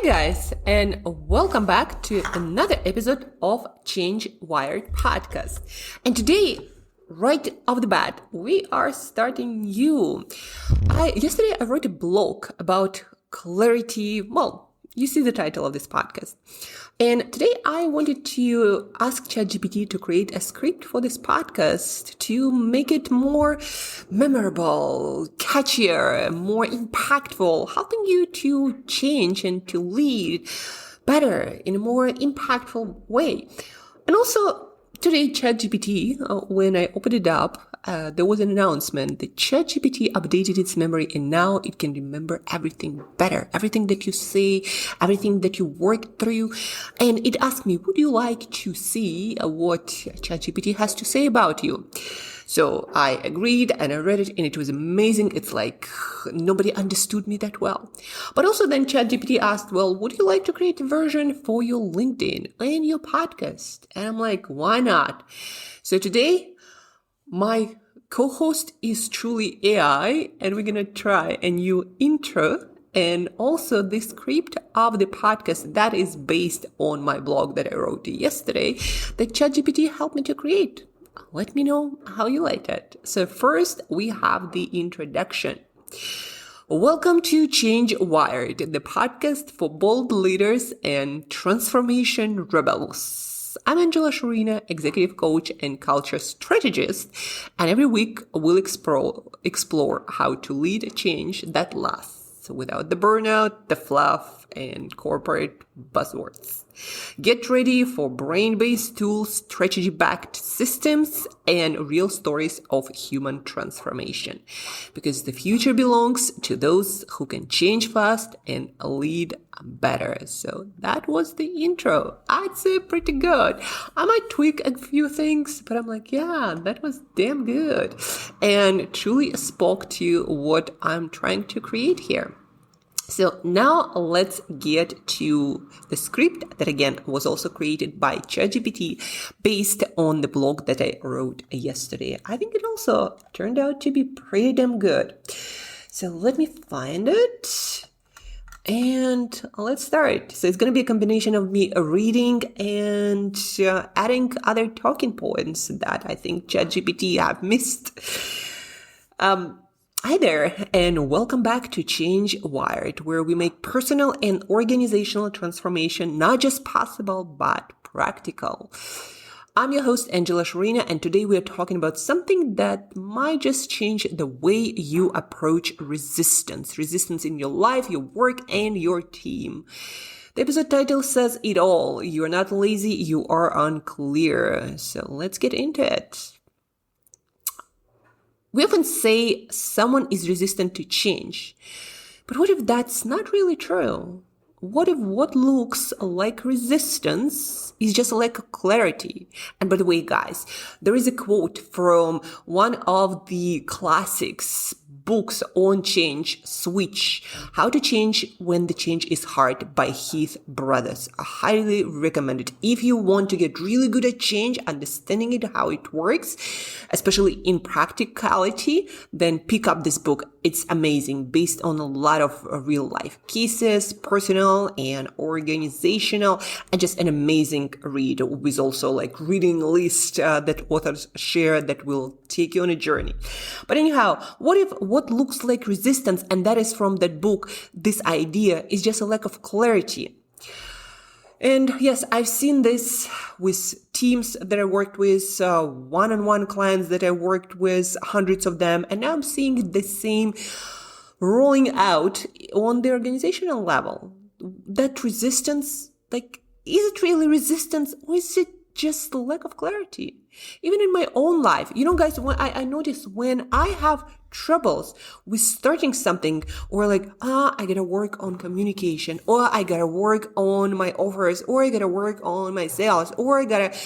guys, and welcome back to another episode of Change Wired podcast. And today, right off the bat, we are starting new. Yesterday I wrote a blog about clarity. Well, you see the title of this podcast. And today I wanted to ask ChatGPT to create a script for this podcast to make it more memorable, catchier, more impactful, helping you to change and to lead better in a more impactful way. And also today, ChatGPT, when I opened it up, there was an announcement that ChatGPT updated its memory and now it can remember everything better. Everything that you say, everything that you work through. And it asked me, would you like to see what ChatGPT has to say about you? So I agreed and I read it and it was amazing. It's like nobody understood me that well. But also then ChatGPT asked, well, would you like to create a version for your LinkedIn and your podcast? And I'm like, why not? So today, my co-host is truly AI and we're going to try a new intro and also the script of the podcast that is based on my blog that I wrote yesterday that ChatGPT helped me to create. Let me know how you like it. So first, we have the introduction. Welcome to Change Wired, the podcast for bold leaders and transformation rebels. I'm Angela Shurina, executive coach and culture strategist, and every week we'll explore how to lead a change that lasts without the burnout, the fluff, and corporate buzzwords. Get ready for brain-based tools, strategy-backed systems, and real stories of human transformation. Because the future belongs to those who can change fast and lead better. So that was the intro. I'd say pretty good. I might tweak a few things, but I'm like, yeah, that was damn good. And truly spoke to what I'm trying to create here. So now let's get to the script that again was also created by ChatGPT based on the blog that I wrote yesterday. I think it also turned out to be pretty damn good. So let me find it and let's start. So it's going to be a combination of me reading and adding other talking points that I think ChatGPT have missed. Hi there, and welcome back to Change Wired, where we make personal and organizational transformation not just possible, but practical. I'm your host, Angela Shurina, and today we are talking about something that might just change the way you approach resistance in your life, your work, and your team. The episode title says it all. You are not lazy, you are unclear. So let's get into it. We often say someone is resistant to change, but what if that's not really true? What if what looks like resistance is just like a clarity? And by the way, guys, there is a quote from one of the classics books on change, Switch, How to Change When the Change is Hard by Heath Brothers. I highly recommend it. If you want to get really good at change, understanding it, how it works, especially in practicality, then pick up this book. It's amazing, based on a lot of real life cases, personal and organizational, and just an amazing read with also like reading list that authors share that will take you on a journey. But anyhow, what if what looks like resistance, and that is from that book, this idea is just a lack of clarity? And yes, I've seen this with teams that I worked with, one-on-one clients that I worked with, hundreds of them, and now I'm seeing the same rolling out on the organizational level. That resistance, like, is it really resistance or is it just lack of clarity? Even in my own life, guys, when I notice when I have troubles with starting something, or like, I gotta work on communication, or I gotta work on my offers, or I gotta work on my sales, or I gotta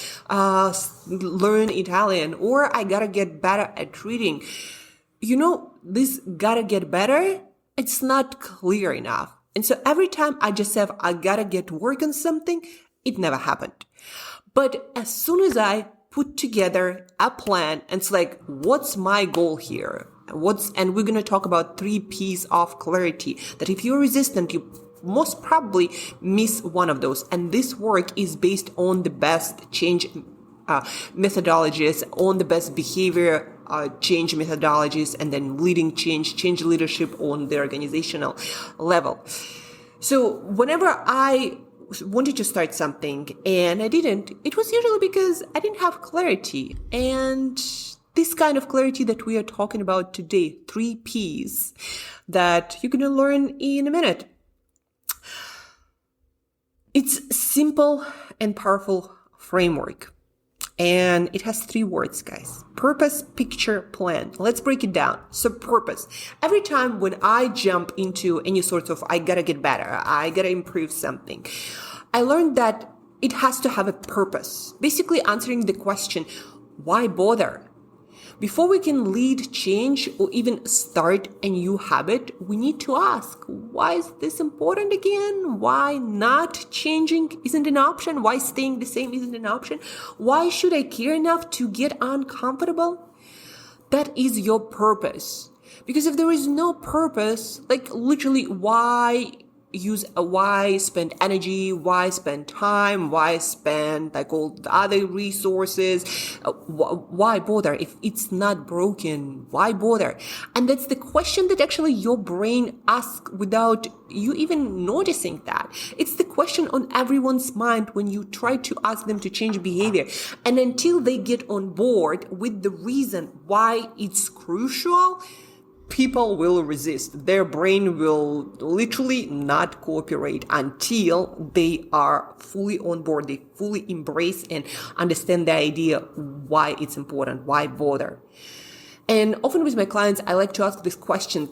learn Italian, or I gotta get better at reading. This gotta get better, it's not clear enough. And so every time I just say, I gotta get work on something, it never happened. But as soon as I put together a plan, and it's like, what's my goal here? And we're going to talk about 3 P's of clarity, that if you're resistant, you most probably miss one of those. And this work is based on the best change methodologies, on the best behavior change methodologies, and then leading change leadership on the organizational level. So whenever I wanted to start something and I didn't, it was usually because I didn't have clarity. And this kind of clarity that we are talking about today, 3 Ps that you're going to learn in a minute. It's simple and powerful framework. And it has 3 words, guys. Purpose, picture, plan. Let's break it down. So purpose. Every time when I jump into any sort of, I gotta get better, I gotta improve something, I learned that it has to have a purpose. Basically answering the question, why bother? Before we can lead change or even start a new habit, we need to ask, why is this important again? Why not changing isn't an option? Why staying the same isn't an option? Why should I care enough to get uncomfortable? That is your purpose. Because if there is no purpose, like literally why spend energy, why spend time, why spend like all the other resources, why bother? If it's not broken, why bother? And that's the question that actually your brain asks without you even noticing that. It's the question on everyone's mind when you try to ask them to change behavior. And until they get on board with the reason why it's crucial, people will resist. Their brain will literally not cooperate until they are fully on board. They fully embrace and understand the idea why it's important, why bother. And often with my clients, I like to ask this question.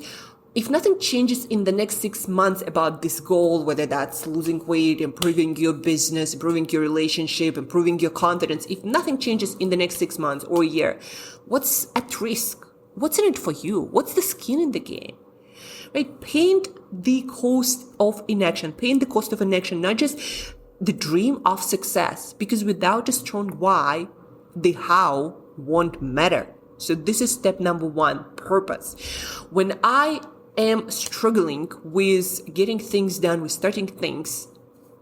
If nothing changes in the next 6 months about this goal, whether that's losing weight, improving your business, improving your relationship, improving your confidence, if nothing changes in the next 6 months or a year, what's at risk? What's in it for you? What's the skin in the game? Right? Paint the cost of inaction. Paint the cost of inaction, not just the dream of success, because without a strong why, the how won't matter. So this is step number 1, purpose. When I am struggling with getting things done, with starting things,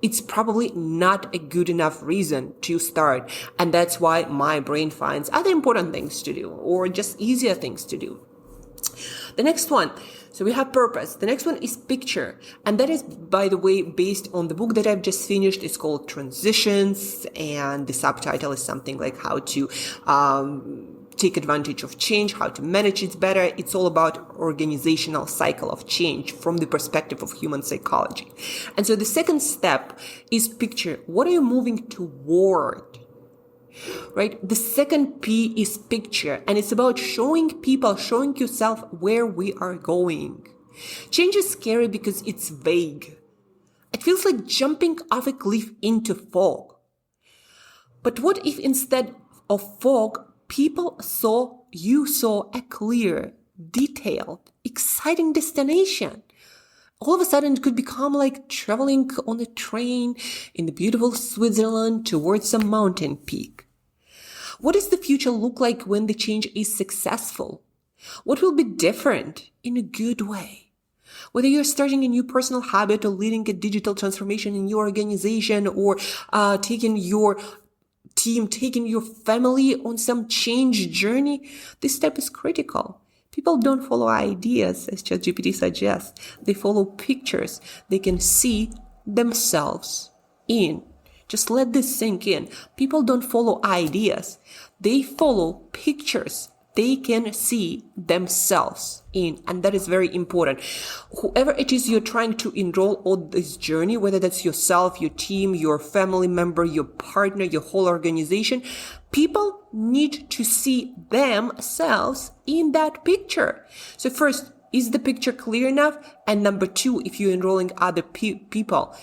it's probably not a good enough reason to start. And that's why my brain finds other important things to do or just easier things to do. The next one, so we have purpose. The next one is picture. And that is, by the way, based on the book that I've just finished. It's called Transitions. And the subtitle is something like how to take advantage of change, how to manage it better. It's all about organizational cycle of change from the perspective of human psychology. And so the second step is picture. What are you moving toward? Right? The second P is picture, and it's about showing people, showing yourself where we are going. Change is scary because it's vague. It feels like jumping off a cliff into fog. But what if instead of fog, you saw a clear, detailed, exciting destination? All of a sudden, it could become like traveling on a train in the beautiful Switzerland towards some mountain peak. What does the future look like when the change is successful? What will be different in a good way? Whether you're starting a new personal habit or leading a digital transformation in your organization or taking your team, taking your family on some change journey, this step is critical. People don't follow ideas, as ChatGPT suggests. They follow pictures they can see themselves in. Just let this sink in. People don't follow ideas. They follow pictures they can see themselves in. And that is very important. Whoever it is you're trying to enroll on this journey, whether that's yourself, your team, your family member, your partner, your whole organization, people need to see themselves in that picture. So first, is the picture clear enough? And number 2, if you're enrolling other people,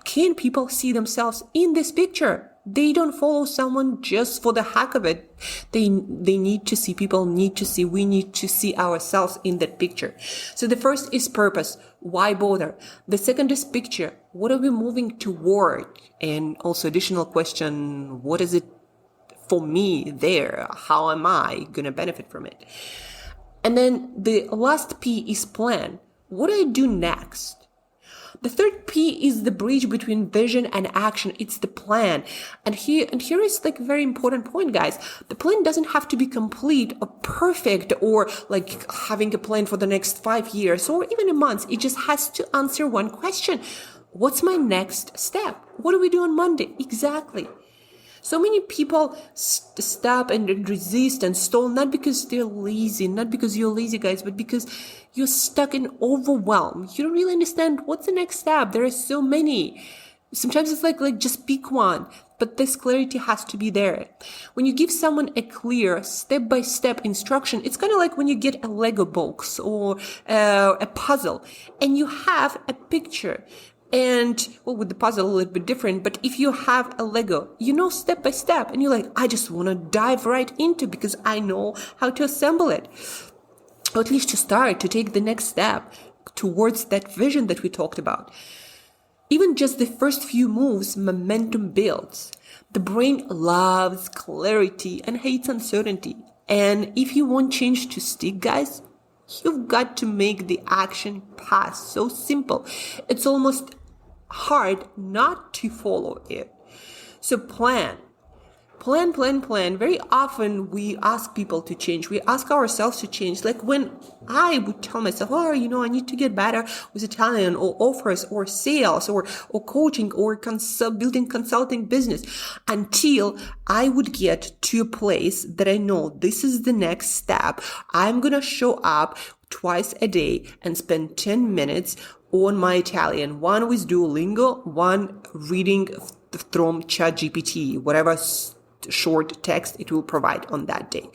can people see themselves in this picture? They don't follow someone just for the heck of it. They need to see, people need to see, we need to see ourselves in that picture. So the first is purpose. Why bother? The second is picture. What are we moving toward? And also additional question, what is it for me there? How am I going to benefit from it? And then the last P is plan. What do I do next? The third P is the bridge between vision and action. It's the plan. And here is like a very important point, guys. The plan doesn't have to be complete or perfect or like having a plan for the next 5 years or even a month. It just has to answer one question. What's my next step? What do we do on Monday? Exactly. So many people stop and resist and stall, not because they're lazy, not because you're lazy, guys, but because you're stuck in overwhelm. You don't really understand what's the next step. There are so many. Sometimes it's like just pick one, but this clarity has to be there. When you give someone a clear step-by-step instruction, it's kind of like when you get a Lego box or a puzzle and you have a picture. And well, with the puzzle a little bit different, but if you have a Lego, you know step by step, and you're like, I just want to dive right into because I know how to assemble it. Or at least to start, to take the next step towards that vision that we talked about. Even just the first few moves, momentum builds. The brain loves clarity and hates uncertainty. And if you want change to stick, guys, you've got to make the action pass so simple. It's almost hard not to follow it. So plan. Very often we ask people to change. We ask ourselves to change. Like when I would tell myself, I need to get better with Italian or offers or sales or coaching or building consulting business, until I would get to a place that I know this is the next step. I'm going to show up twice a day and spend 10 minutes on my Italian, one with Duolingo, one reading from ChatGPT, whatever short text it will provide on that day,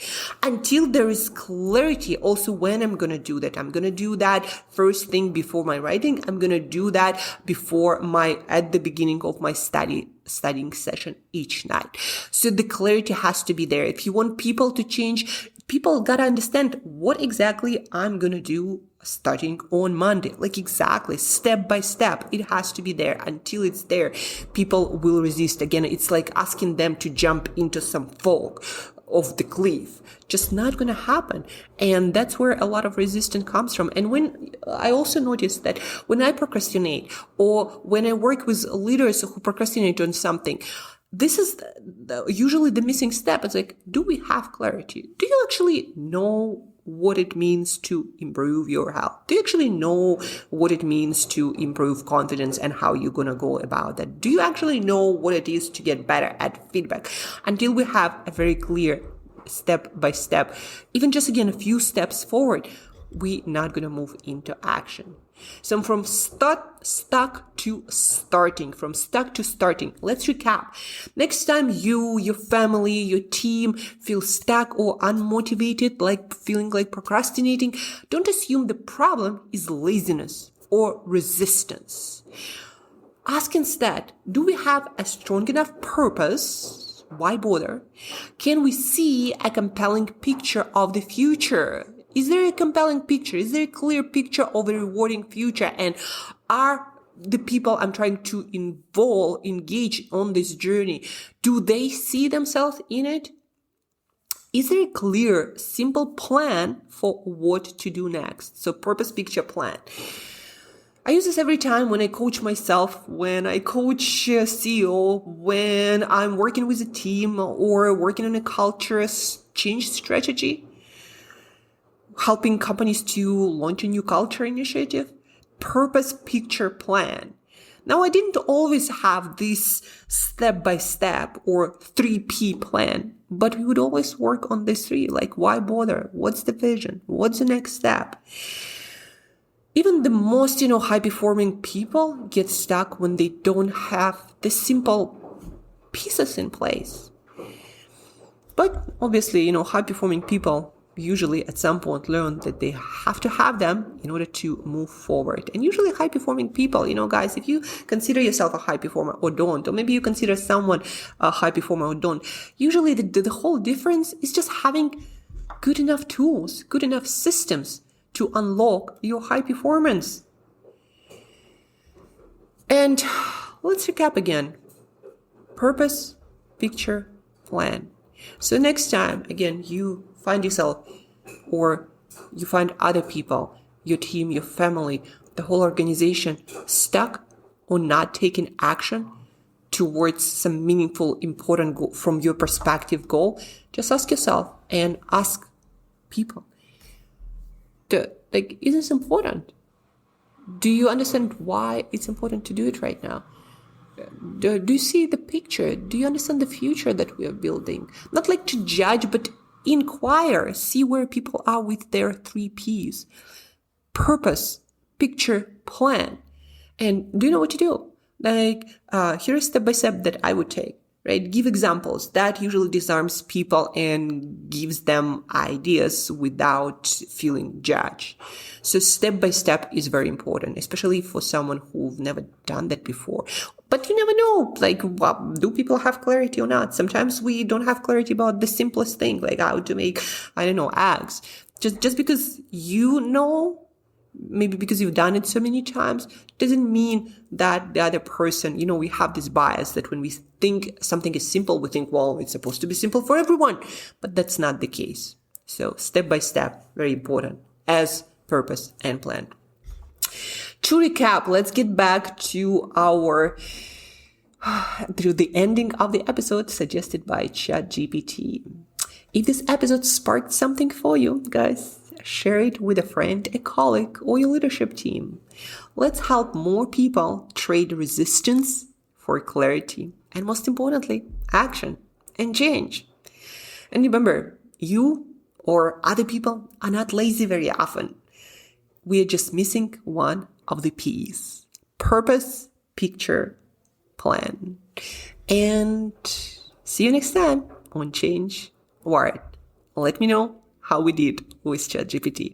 until there is clarity also when I'm going to do that. I'm going to do that first thing before my writing. I'm going to do that at the beginning of my studying session each night. So the clarity has to be there. If you want people to change, people got to understand what exactly I'm going to do starting on Monday. Like exactly, step by step, it has to be there. Until it's there, people will resist. Again, it's like asking them to jump into some fog of the cliff. Just not going to happen. And that's where a lot of resistance comes from. And when I also noticed that when I procrastinate or when I work with leaders who procrastinate on something, this is usually the missing step. It's like, do we have clarity? Do you actually know what it means to improve your health? Do you actually know what it means to improve confidence and how you're going to go about that? Do you actually know what it is to get better at feedback? Until we have a very clear step by step, even just again a few steps forward, we're not going to move into action. So from stuck to starting. Let's recap. Next time you, your family, your team feel stuck or unmotivated, like feeling like procrastinating, don't assume the problem is laziness or resistance. Ask instead, do we have a strong enough purpose? Why bother? Can we see a compelling picture of the future? Is there a compelling picture? Is there a clear picture of a rewarding future? And are the people I'm trying to engage on this journey, do they see themselves in it? Is there a clear, simple plan for what to do next? So purpose, picture, plan. I use this every time when I coach myself, when I coach a CEO, when I'm working with a team or working on a culture change strategy, helping companies to launch a new culture initiative. Purpose, picture, plan. Now, I didn't always have this step-by-step or 3P plan, but we would always work on these three. Like, why bother? What's the vision? What's the next step? Even the most, high-performing people get stuck when they don't have the simple pieces in place. But obviously, high-performing people usually at some point learn that they have to have them in order to move forward. And usually high-performing people, guys, if you consider yourself a high performer or don't, or maybe you consider someone a high performer or don't, usually the whole difference is just having good enough tools, good enough systems to unlock your high performance. And let's recap again. Purpose, picture, plan. So next time, again, you find yourself or you find other people, your team, your family, the whole organization stuck or not taking action towards some meaningful, important goal from your perspective goal, just ask yourself and ask people, is this important? Do you understand why it's important to do it right now? Do you see the picture? Do you understand the future that we are building? Not like to judge, but inquire, see where people are with their 3 Ps. Purpose, picture, plan. And do you know what to do? Here's step by step that I would take, right? Give examples. That usually disarms people and gives them ideas without feeling judged. So step by step is very important, especially for someone who've never done that before. But you never know, do people have clarity or not? Sometimes we don't have clarity about the simplest thing, like how to make, eggs. Just because you know, maybe because you've done it so many times, doesn't mean that the other person, we have this bias that when we think something is simple, we think, well, it's supposed to be simple for everyone. But that's not the case. So step by step, very important, as purpose and plan. To recap, let's get back to the ending of the episode suggested by ChatGPT. If this episode sparked something for you, guys, share it with a friend, a colleague, or your leadership team. Let's help more people trade resistance for clarity, and most importantly, action and change. And remember, you or other people are not lazy very often. We are just missing one of the P's: purpose, picture, plan. And see you next time on Change Wired. Let me know how we did with ChatGPT.